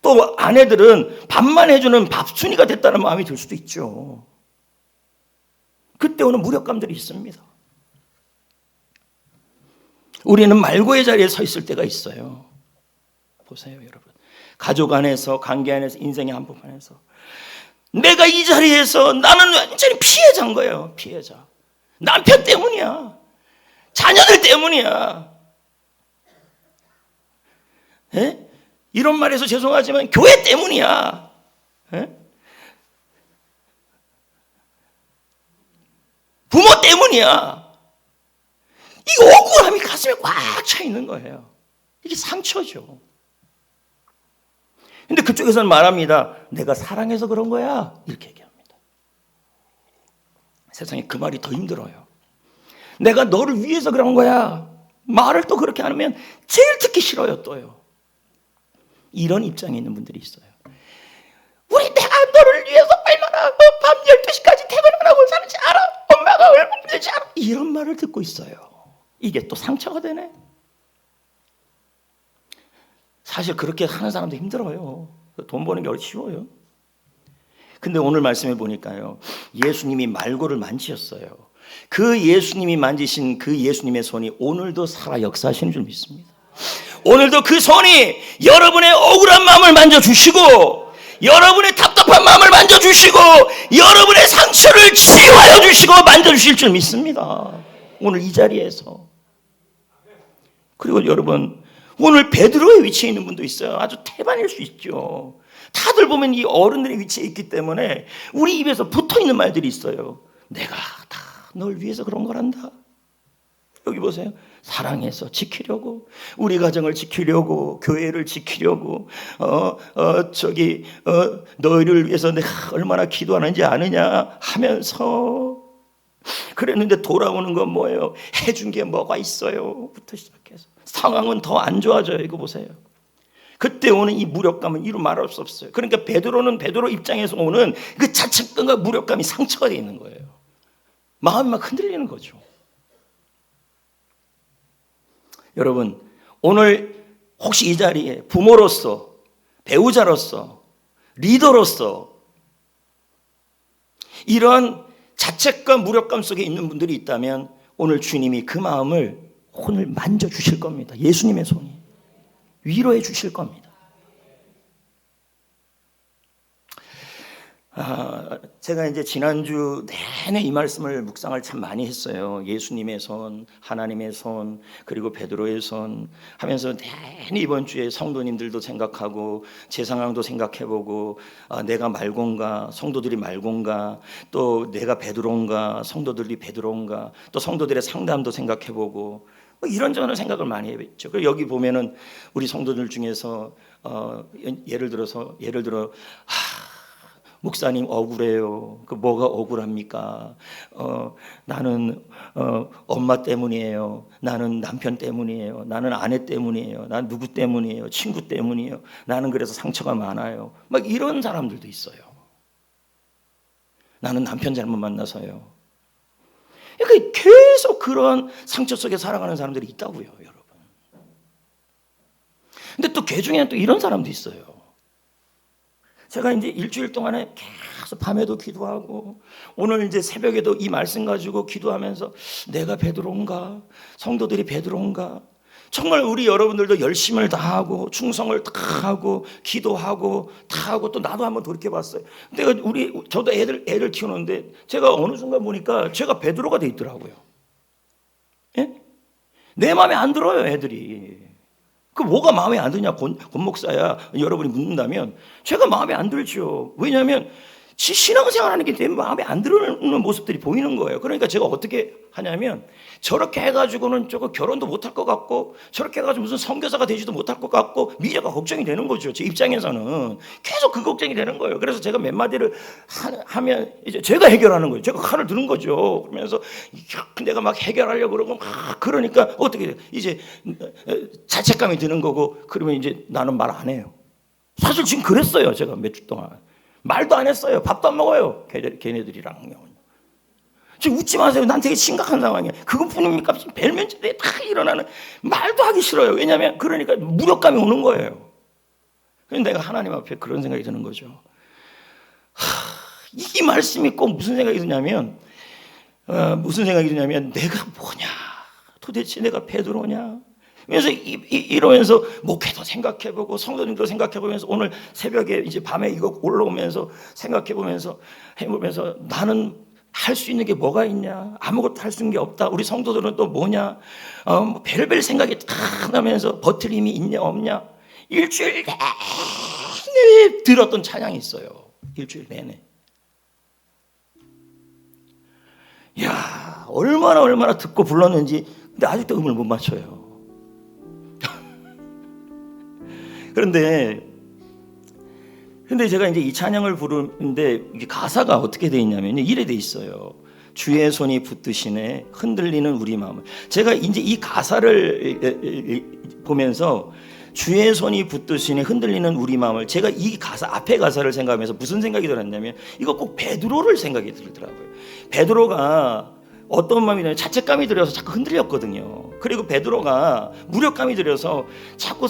또 아내들은 밥만 해주는 밥순이가 됐다는 마음이 들 수도 있죠. 그때 오는 무력감들이 있습니다. 우리는 말고의 자리에 서 있을 때가 있어요. 보세요, 여러분. 가족 안에서, 관계 안에서, 인생의 한 부분 안에서 내가 이 자리에서 나는 완전히 피해자인 거예요. 피해자. 남편 때문이야. 자녀들 때문이야. 에? 이런 말해서 죄송하지만 교회 때문이야. 에? 부모 때문이야. 이 억울함이 가슴에 꽉 차 있는 거예요. 이게 상처죠. 근데 그쪽에서는 말합니다. 내가 사랑해서 그런 거야. 이렇게 얘기합니다. 세상에 그 말이 더 힘들어요. 내가 너를 위해서 그런 거야. 말을 또 그렇게 하면 제일 듣기 싫어요, 또요. 이런 입장에 있는 분들이 있어요. 내가 너를 위해서 얼마나 밤 12시까지 퇴근을 하고 사는 힘든지 알아? 엄마가 얼마나 힘든지 알아? 이런 말을 듣고 있어요. 이게 또 상처가 되네. 사실 그렇게 하는 사람도 힘들어요. 돈 버는 게 얼마나 쉬워요. 근데 오늘 말씀해 보니까요, 예수님이 말고를 만지셨어요. 그 예수님이 만지신 그 예수님의 손이 오늘도 살아 역사하시는 줄 믿습니다. 오늘도 그 손이 여러분의 억울한 마음을 만져주시고, 여러분의 답답한 마음을 만져주시고, 여러분의 상처를 치유하여 주시고 만져주실 줄 믿습니다. 오늘 이 자리에서. 그리고 여러분, 오늘 베드로의 위치에 있는 분도 있어요. 아주 태반일 수 있죠. 다들 보면 이 어른들의 위치에 있기 때문에 우리 입에서 붙어있는 말들이 있어요. 내가 다 널 위해서 그런 거란다. 여기 보세요. 사랑해서 지키려고, 우리 가정을 지키려고, 교회를 지키려고, 너희를 위해서 내가 얼마나 기도하는지 아느냐 하면서 그랬는데 돌아오는 건 뭐예요? 해준 게 뭐가 있어요? 부터 시작해서 상황은 더 안 좋아져요. 이거 보세요. 그때 오는 이 무력감은 이루 말할 수 없어요. 그러니까 베드로는 베드로 입장에서 오는 그 자책감과 무력감이 상처가 되어 있는 거예요. 마음이 막 흔들리는 거죠. 여러분, 오늘 혹시 이 자리에 부모로서, 배우자로서, 리더로서 이런 자책감, 무력감 속에 있는 분들이 있다면 오늘 주님이 그 마음을 오늘 만져주실 겁니다. 예수님의 손이 위로해 주실 겁니다. 제가 이제 지난주 내내 이 말씀을 묵상을 참 많이 했어요. 예수님의 손, 하나님의 손, 그리고 베드로의 손 하면서 내내 이번 주에 성도님들도 생각하고 제 상황도 생각해보고, 내가 말곤가, 성도들이 말곤가, 또 내가 베드로인가, 성도들이 베드로인가, 또 성도들의 상담도 생각해보고, 이런저런 생각을 많이 했죠. 그리고 여기 보면은 우리 성도들 중에서 예를 들어 목사님 억울해요. 그 뭐가 억울합니까? 나는 엄마 때문이에요. 나는 남편 때문이에요. 나는 아내 때문이에요. 나는 누구 때문이에요. 친구 때문이에요. 나는 그래서 상처가 많아요. 막 이런 사람들도 있어요. 나는 남편 잘못 만나서요. 그러니까 계속 그런 상처 속에 살아가는 사람들이 있다고요, 여러분. 근데 또 그 중에는 또 이런 사람도 있어요. 제가 이제 일주일 동안에 계속 밤에도 기도하고, 오늘 이제 새벽에도 이 말씀 가지고 기도하면서 내가 베드로인가, 성도들이 베드로인가, 정말 우리 여러분들도 열심을 다하고 충성을 다하고 기도하고 다 하고, 또 나도 한번 돌이켜봤어요. 내가 저도 애를 키우는데 제가 어느 순간 보니까 제가 베드로가 돼 있더라고요. 예? 내 마음에 안 들어요, 애들이. 그 뭐가 마음에 안 드냐, 권 목사야, 여러분이 묻는다면 제가 마음에 안 들죠. 왜냐하면 신앙생활 하는 게 때문에 마음에 안 드는 모습들이 보이는 거예요. 그러니까 제가 어떻게 하냐면, 저렇게 해가지고는 저거 결혼도 못할 것 같고, 저렇게 해가지고 무슨 선교사가 되지도 못할 것 같고, 미래가 걱정이 되는 거죠. 제 입장에서는 계속 그 걱정이 되는 거예요. 그래서 제가 몇 마디를 하면 이제 제가 해결하는 거예요. 제가 칼을 드는 거죠. 그러면서 내가 막 해결하려고 그러고 그러니까 어떻게 이제 자책감이 드는 거고, 그러면 이제 나는 말 안 해요. 사실 지금 그랬어요. 제가 몇 주 동안 말도 안 했어요. 밥도 안 먹어요. 걔네들이랑. 지금 웃지 마세요. 난 되게 심각한 상황이야. 그것뿐입니까? 지금 벨면제에 다 일어나는, 말도 하기 싫어요. 왜냐하면 그러니까 무력감이 오는 거예요. 그래서 내가 하나님 앞에 그런 생각이 드는 거죠. 이 말씀이 꼭 무슨 생각이 드냐면, 내가 뭐냐? 도대체 내가 베드로냐? 그래서 이러면서 목회도 생각해보고 성도님도 생각해보면서 오늘 새벽에 이제 밤에 이거 올라오면서 생각해보면서 해보면서 나는 할 수 있는 게 뭐가 있냐? 아무것도 할 수 있는 게 없다. 우리 성도들은 또 뭐냐? 별별 생각이 다 나면서 버틸 힘이 있냐 없냐? 일주일 내내 들었던 찬양이 있어요. 일주일 내내. 야, 얼마나 듣고 불렀는지. 근데 아직도 음을 못 맞춰요. 그런데 제가 이제 이 찬양을 부르는데 이게 가사가 어떻게 돼 있냐면 이래 돼 있어요. 주의 손이 붙드시네 흔들리는 우리 마음을. 제가 이제 이 가사를 보면서 주의 손이 붙드시니 흔들리는 우리 마음을, 제가 이 가사 앞에 가사를 생각하면서 무슨 생각이 들었냐면 이거 꼭 베드로를 생각이 들더라고요. 베드로가 어떤 마음이냐면 자책감이 들어서 자꾸 흔들렸거든요. 그리고 베드로가 무력감이 들어서 자꾸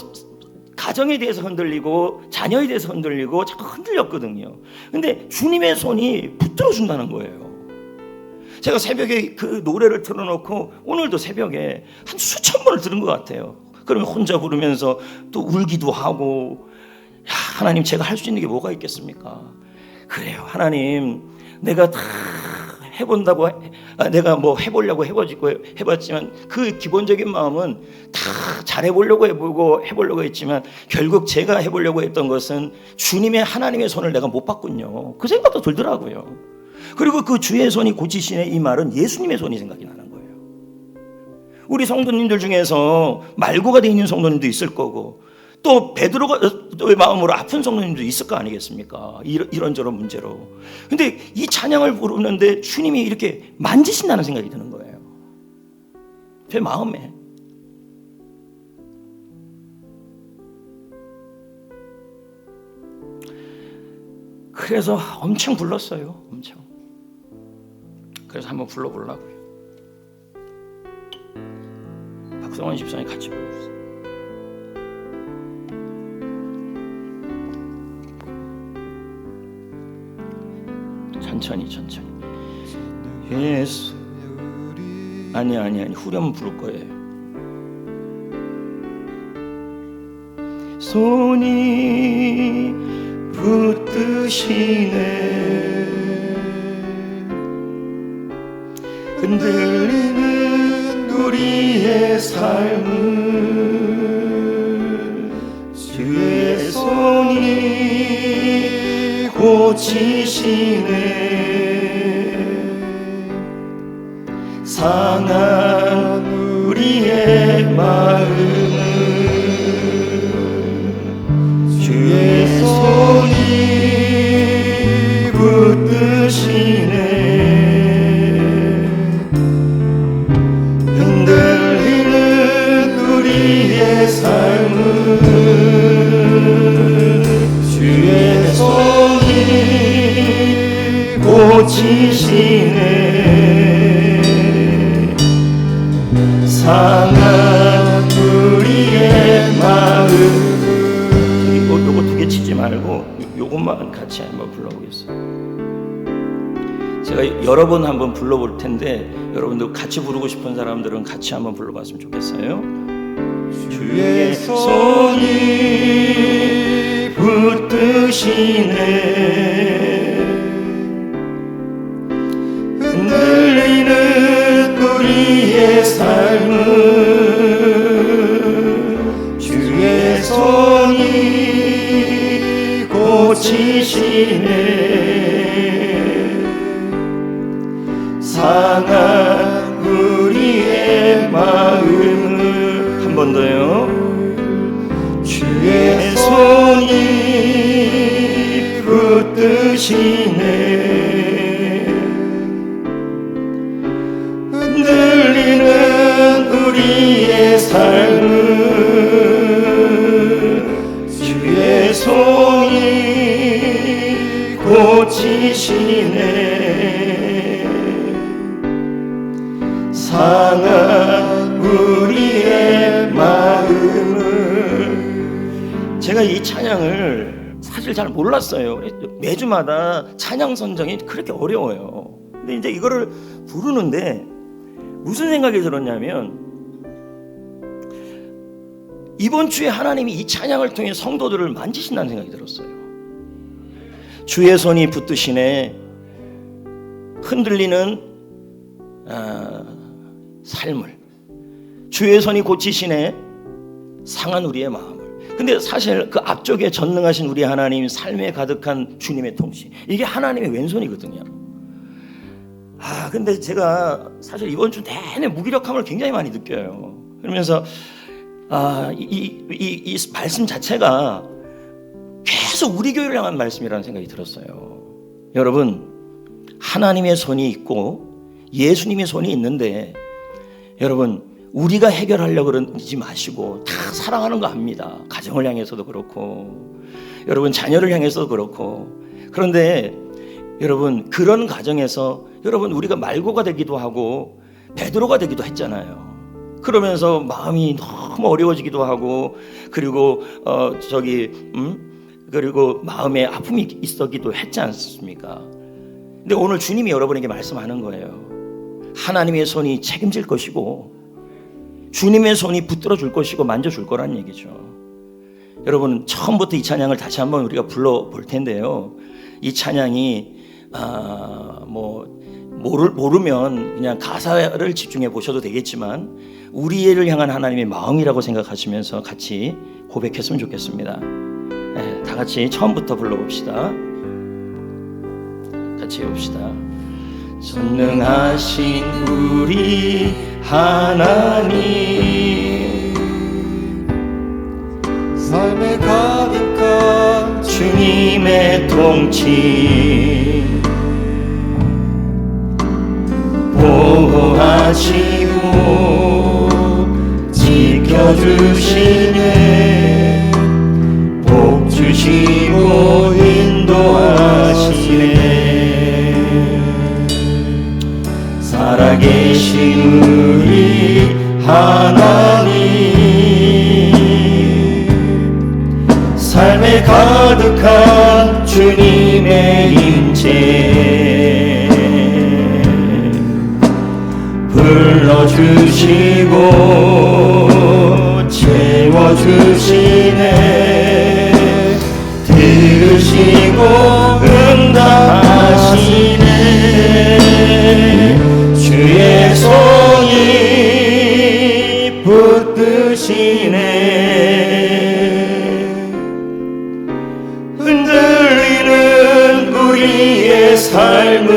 가정에 대해서 흔들리고 자녀에 대해서 흔들리고 자꾸 흔들렸거든요. 근데 주님의 손이 붙들어 준다는 거예요. 제가 새벽에 그 노래를 틀어놓고 오늘도 새벽에 한 수천 번을 들은 것 같아요. 그러면 혼자 부르면서 또 울기도 하고, 야, 하나님 제가 할 수 있는 게 뭐가 있겠습니까? 그래요, 하나님 내가 다 해본다고 내가 뭐 해보려고 해봤지만 그 기본적인 마음은 다 잘해보려고 해보려고 했지만 결국 제가 해보려고 했던 것은 주님의 하나님의 손을 내가 못 봤군요. 그 생각도 들더라고요. 그리고 그 주의 손이 고치시네, 이 말은 예수님의 손이 생각이 나는 거예요. 우리 성도님들 중에서 말고가 되어 있는 성도님도 있을 거고, 또 베드로가 마음으로 아픈 성도님도 있을 거 아니겠습니까? 이런저런 문제로. 근데 이 찬양을 부르는데 주님이 이렇게 만지신다는 생각이 드는 거예요, 제 마음에. 그래서 엄청 불렀어요, 엄청. 그래서 한번 불러보려고요. 박성원 집사님 같이 불러주세요. 천천히 예수. 아니 후렴 부를 거예요. 손이 붙드시네 흔들리는 우리의 삶을 주의 손이 고치시네 상한 우리의 마음을 주의 손이 붙드시네 흔들리는 우리의 삶을 주의 손이 고치시네 상한 우리의 마음. 요거 두 개 치지 말고 요것만 같이 한번 불러보겠습니다. 제가 여러 번 한번 불러볼 텐데 여러분들 같이 부르고 싶은 사람들은 같이 한번 불러봤으면 좋겠어요. 주의 손이 붙드시네 흔들리는 우리의 삶을 주의 손이 고치시네 상한 우리의 마음을 한 번 더요. 주의 손이 붙드시네 흔들리는 우리의 삶을 주의 손이 고치시네 상한 우리의 마음을. 제가 이 찬양을 사실 잘 몰랐어요. 매주마다 찬양 선정이 그렇게 어려워요. 근데 이제 이거를 부르는데 무슨 생각이 들었냐면 이번 주에 하나님이 이 찬양을 통해 성도들을 만지신다는 생각이 들었어요. 주의 손이 붙드시네 흔들리는 삶을 주의 손이 고치시네 상한 우리의 마음을. 근데 사실 그 앞쪽에 전능하신 우리 하나님 삶에 가득한 주님의 통치 이게 하나님의 왼손이거든요. 근데 제가 사실 이번 주 내내 무기력함을 굉장히 많이 느껴요. 그러면서 이 말씀 자체가 계속 우리 교회를 향한 말씀이라는 생각이 들었어요. 여러분 하나님의 손이 있고 예수님의 손이 있는데 여러분 우리가 해결하려고 그러지 마시고 다 사랑하는 거 압니다. 가정을 향해서도 그렇고 여러분 자녀를 향해서도 그렇고. 그런데 여러분 그런 가정에서 여러분 우리가 말고가 되기도 하고 베드로가 되기도 했잖아요. 그러면서 마음이 너무 어려워지기도 하고 그리고 그리고 마음에 아픔이 있었기도 했지 않습니까? 근데 오늘 주님이 여러분에게 말씀하는 거예요. 하나님의 손이 책임질 것이고 주님의 손이 붙들어 줄 것이고 만져줄 거란 얘기죠. 여러분 처음부터 이 찬양을 다시 한번 우리가 불러볼 텐데요. 이 찬양이 모르면 그냥 가사를 집중해 보셔도 되겠지만 우리를 향한 하나님의 마음이라고 생각하시면서 같이 고백했으면 좋겠습니다. 네, 다 같이 처음부터 불러봅시다. 같이 해봅시다. 전능하신 우리 하나님, 삶에 가득한 주님의 통치 보호하시고 지켜주시네, 복 주시고 인도하시네. 살아계신 우리 하나님, 삶에 가득한 주님의 임재 불러주시고 채워주시네, 들으시고 응답하시네. 주의 손이 붙드시네, 흔들리는 우리의 삶을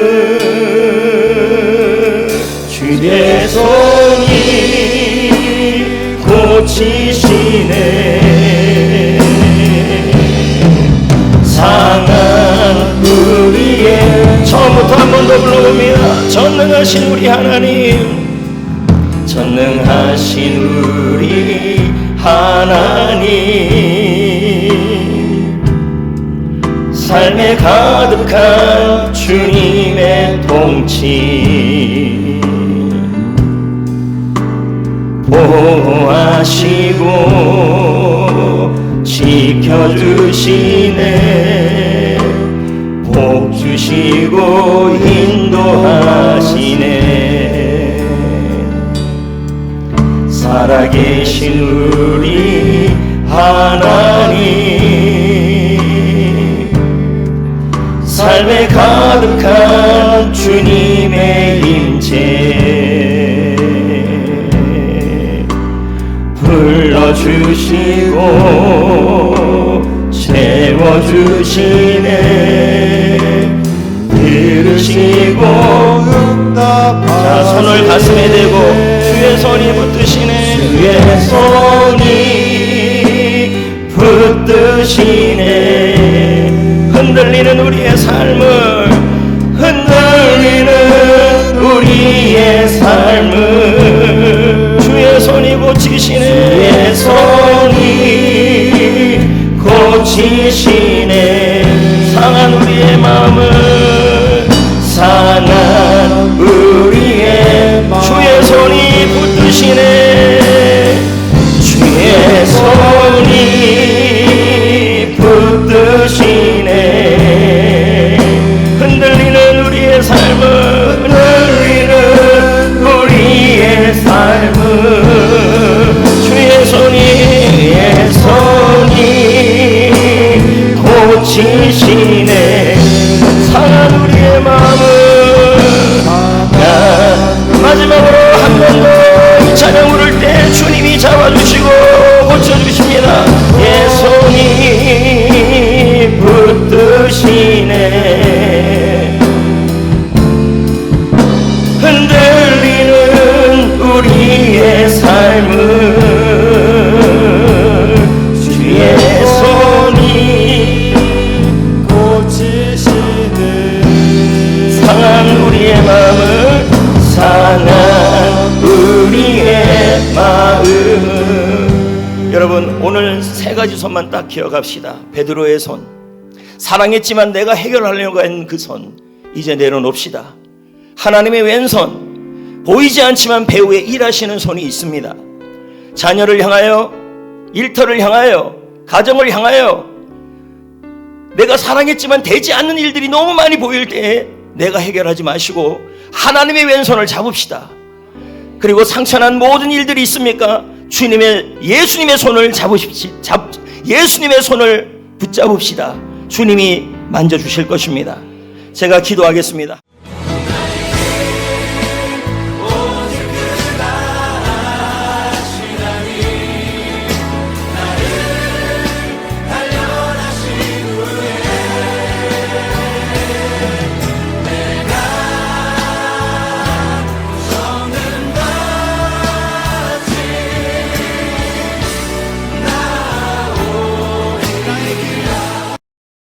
주의 손이 고치시네. 상한 우리의 처음부터 한 번 더 불러봅니다. 전능하신 우리 하나님, 전능하신 우리 하나님, 삶에 가득한 주님의 통치 보호하시고 지켜주시네, 복 주시고 인도하시네. 살아계신 우리 하나님, 삶에 가득한 주님의 임재 불러주시고 채워주시네, 들으시고 자 손을 가슴에 대고 주의 손이 붙드시네, 주의 손이 붙드시네. 흔들리는 우리의 삶을, 흔들리는 우리의 삶을 주의 손이 고치시네, 주의 손이 고치시네. 상한 우리의 마음을, 상한 우리의 주의 손이 붙드시네, 주의 손이 붙드시네. 흔들리는 우리의 삶을, 흔들리는 우리의 삶을 주의 손이 고치시네. 상한 우리의 마음을 마지막으로 한 번 더 이 찬양 부를 때 주님이 잡아주시고 고쳐주십니다. 예 손이 붙드시네, 흔들리는 우리의 삶을 주의 손이 고치시네. 상한 우리의 마음을, 상한 우리의 여러분, 오늘 세 가지 손만 딱 기억합시다. 베드로의 손, 사랑했지만 내가 해결하려고 한 그 손, 이제 내려놓읍시다. 하나님의 왼손, 보이지 않지만 배후에 일하시는 손이 있습니다. 자녀를 향하여, 일터를 향하여, 가정을 향하여 내가 사랑했지만 되지 않는 일들이 너무 많이 보일 때에 내가 해결하지 마시고 하나님의 왼손을 잡읍시다. 그리고 상처난 모든 일들이 있습니까? 예수님의 손을 예수님의 손을 붙잡읍시다. 주님이 만져주실 것입니다. 제가 기도하겠습니다.